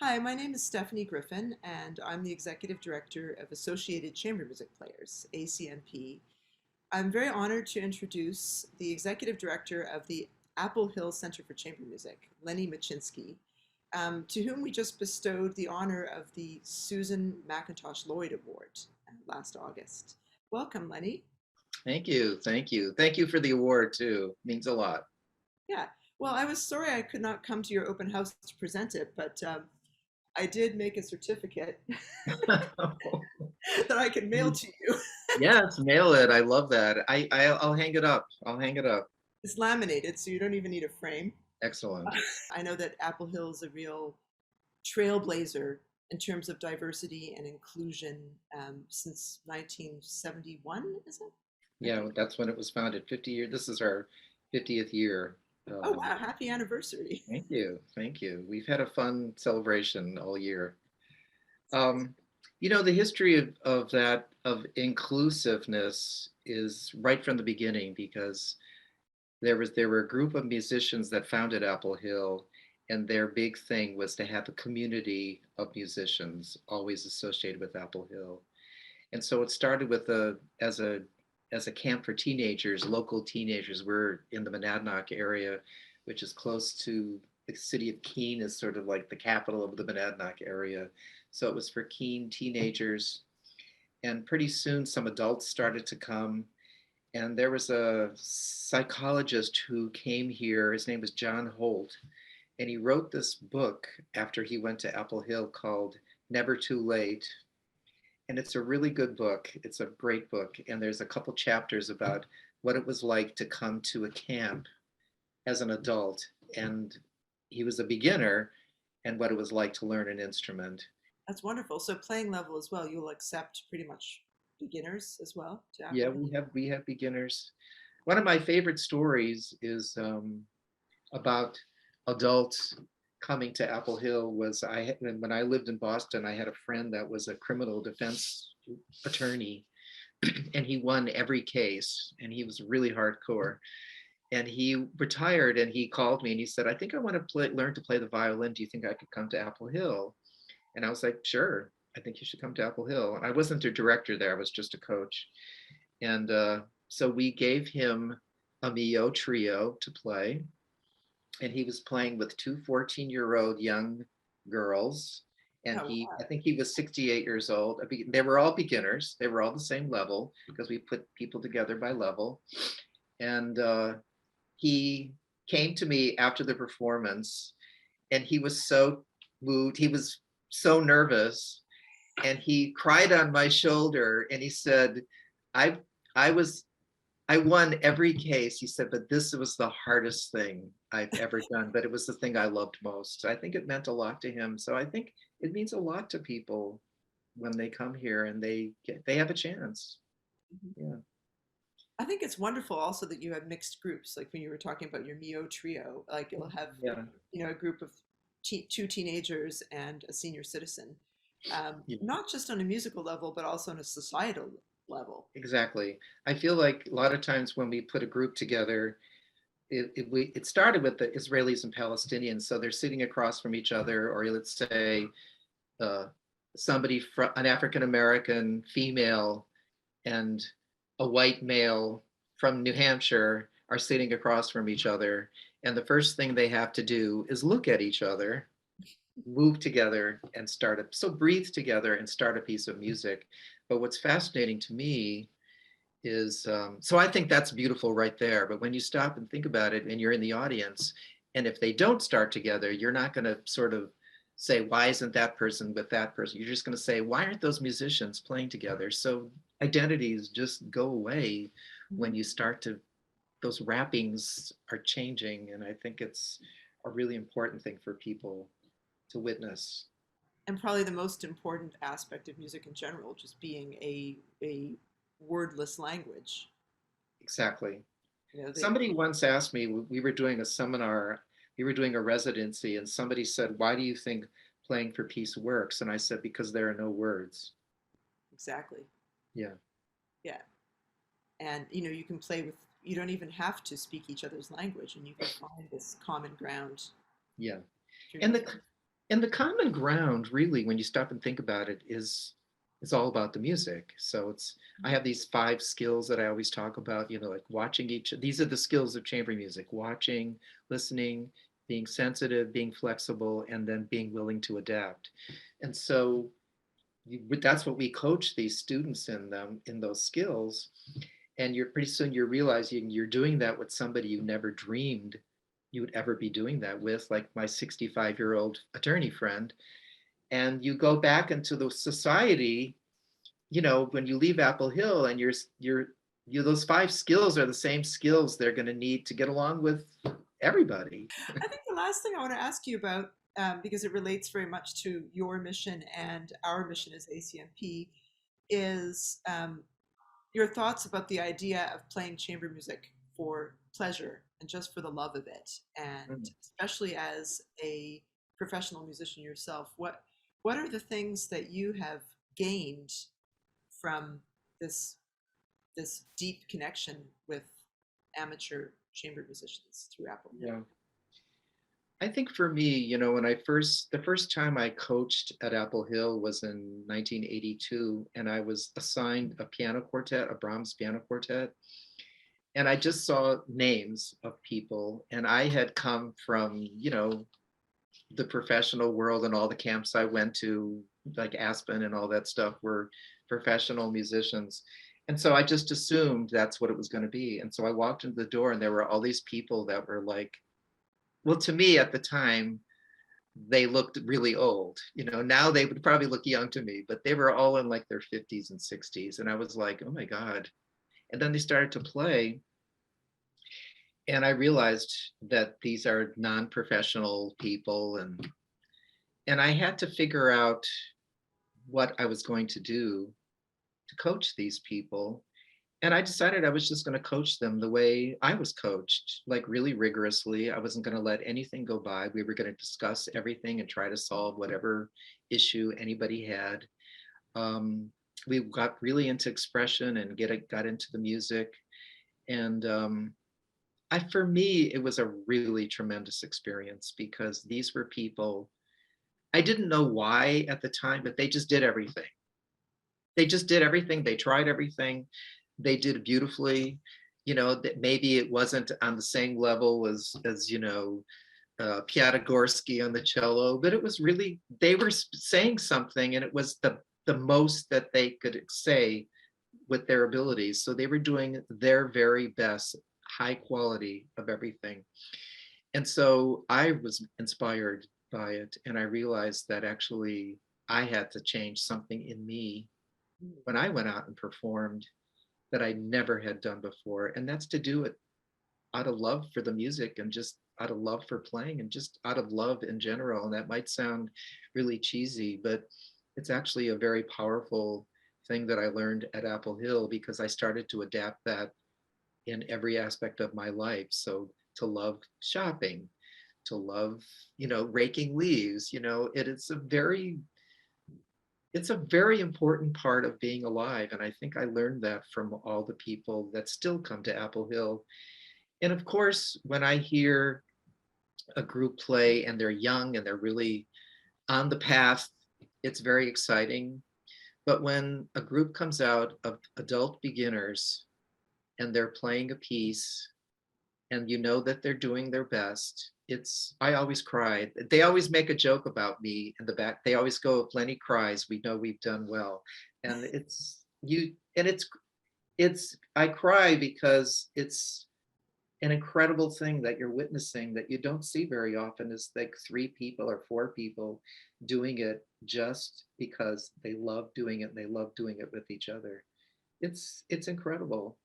Hi, my name is Stephanie Griffin, and I'm the Executive Director of Associated Chamber Music Players, ACMP. I'm very honored to introduce the Executive Director of the Apple Hill Center for Chamber Music, Lenny Matczynski, to whom we just bestowed the honor of the Susan McIntosh Lloyd Award last August. Welcome, Lenny. Thank you. Thank you. Thank you for the award too. Means a lot. Yeah, well, I was sorry I could not come to your open house to present it, but I did make a certificate that I can mail to you. Yes, mail it. I love that. I'll hang it up. I'll hang it up. It's laminated, so you don't even need a frame. Excellent. I know that Apple Hill is a real trailblazer in terms of diversity and inclusion since 1971, is it? I Yeah, think. that's when it was founded. 50 years. This is our 50th year. Oh, Um, wow. Happy anniversary. Thank you. Thank you. We've had a fun celebration all year. Um, the history of that of inclusiveness is right from the beginning because there were a group of musicians that founded Apple Hill, and their big thing was to have a community of musicians always associated with Apple Hill. And so it started with a camp for teenagers, local teenagers. We're in the Monadnock area, which is close to the city of Keene, is sort of like the capital of the Monadnock area. So it was for Keene teenagers. And pretty soon some adults started to come, and there was a psychologist who came here. His name was John Holt, and he wrote this book after he went to Apple Hill called Never Too Late. And it's a really good book. It's a great book. And there's a couple chapters about what it was like to come to a camp as an adult. And he was a beginner, and what it was like to learn an instrument. That's wonderful. So playing level as well, you'll accept pretty much beginners as well to Yeah, Apple Hill. we have beginners. One of my favorite stories is about adults coming to Apple Hill. Was when I lived in Boston, I had a friend that was a criminal defense attorney, and he won every case, and he was really hardcore. And he retired, and he called me and he said, "I think I want to learn to play the violin. Do you think I could come to Apple Hill?" And I was like, "Sure. I think you should come to Apple Hill." And I wasn't a director there; I was just a coach. And so we gave him a Mio trio to play, and he was playing with two 14-year-old young girls. And Oh, I wow. think he was 68 years old. They were all beginners. They were all the same level because we put people together by level. And he came to me after the performance, and he was so moved. He was so nervous, and he cried on my shoulder, and he said, I I was I won every case. He said, but this was the hardest thing I've ever done, but it was the thing I loved most. So I think it meant a lot to him. So I think it means a lot to people when they come here and they have a chance. Mhm. Yeah. I think it's wonderful also that you have mixed groups. Like when you were talking about your Mio trio, like you'll have, Yeah. a group of two teenagers and a senior citizen, Yeah. not just on a musical level, but also on a societal level. Exactly. I feel like a lot of times when we put a group together, it started with the Israelis and Palestinians. So they're sitting across from each other, or let's say uh, somebody from an African American female and a white male from New Hampshire are sitting across from each other. And the first thing they have to do is look at each other, move together, and so breathe together and start a piece of music. But what's fascinating to me is, so I think that's beautiful right there. But when you stop and think about it and you're in the audience, and if they don't start together, you're not going to sort of say, why isn't that person with that person? You're just going to say, why aren't those musicians playing together? So identities just go away when Mhm. you start to, those wrappings are changing. And I think it's a really important thing for people to witness. And probably the most important aspect of music in general, just being a wordless language. Exactly. You know, they Somebody once asked me, we were doing a seminar, we were doing a residency, and somebody said, why do you think playing for peace works? And I said, because there are no words. exactly. Yeah, Yeah. And you can play with, you don't even have to speak each other's language, and you can find this common ground yeah. through And music. And the common ground, really, when you stop and think about it, is all about the music. So I have these 5 skills that I always talk about, like watching these are the skills of chamber music: watching, listening, being sensitive, being flexible, and then being willing to adapt. And so that's what we coach these students in those skills. And you're pretty soon you're realizing you're doing that with somebody you never dreamed you would ever be doing that with, like my 65-year-old attorney friend. And you go back into the society, when you leave Apple Hill, and those 5 skills are the same skills they're going to need to get along with everybody. I think the last thing I want to ask you about, because it relates very much to your mission and our mission as ACMP, is your thoughts about the idea of playing chamber music for pleasure and just for the love of it, and especially as a professional musician yourself, what are the things that you have gained from this this deep connection with amateur chamber musicians through Apple? Yeah. I think for me, when the first time I coached at Apple Hill was in 1982, and I was assigned a piano quartet, a Brahms piano quartet. And I just saw names of people, and I had come from, the professional world, and all the camps I went to, like Aspen and all that stuff, were professional musicians. And so I just assumed that's what it was going to be. And so I walked into the door, and there were all these people that were like, well, to me at the time, they looked really old. Now they would probably look young to me, but they were all in like their 50s and 60s. And I was like, oh my God. And then they started to play. And I realized that these are non-professional people, and I had to figure out what I was going to do to coach these people. And I decided I was just going to coach them the way I was coached, like really rigorously. I wasn't going to let anything go by. We were going to discuss everything and try to solve whatever issue anybody had. We got really into expression and got into the music. And for me, it was a really tremendous experience, because these were people, I didn't know why at the time, but they just did everything. They just did everything. They tried everything. They did beautifully. That maybe it wasn't on the same level as Piatigorsky on the cello, but it was really, they were saying something, and it was the most that they could say with their abilities. So they were doing their very best, high quality of everything. And so I was inspired by it, and I realized that actually I had to change something in me when I went out and performed that I never had done before. And that's to do it out of love for the music, and just out of love for playing, and just out of love in general. And that might sound really cheesy, but it's actually a very powerful thing that I learned at Apple Hill, because I started to adapt that in every aspect of my life. So to love shopping, to love, raking leaves, it's a very important part of being alive. And I think I learned that from all the people that still come to Apple Hill. And of course, when I hear a group play and they're young and they're really on the path, it's very exciting. But when a group comes out of adult beginners and they're playing a piece, and that they're doing their best, I always cry. They always make a joke about me in the back. They always go, if Lenny cries, we know we've done well. And I cry because it's an incredible thing that you're witnessing that you don't see very often, is like 3 people or 4 people doing it just because they love doing it, and they love doing it with each other. It's incredible.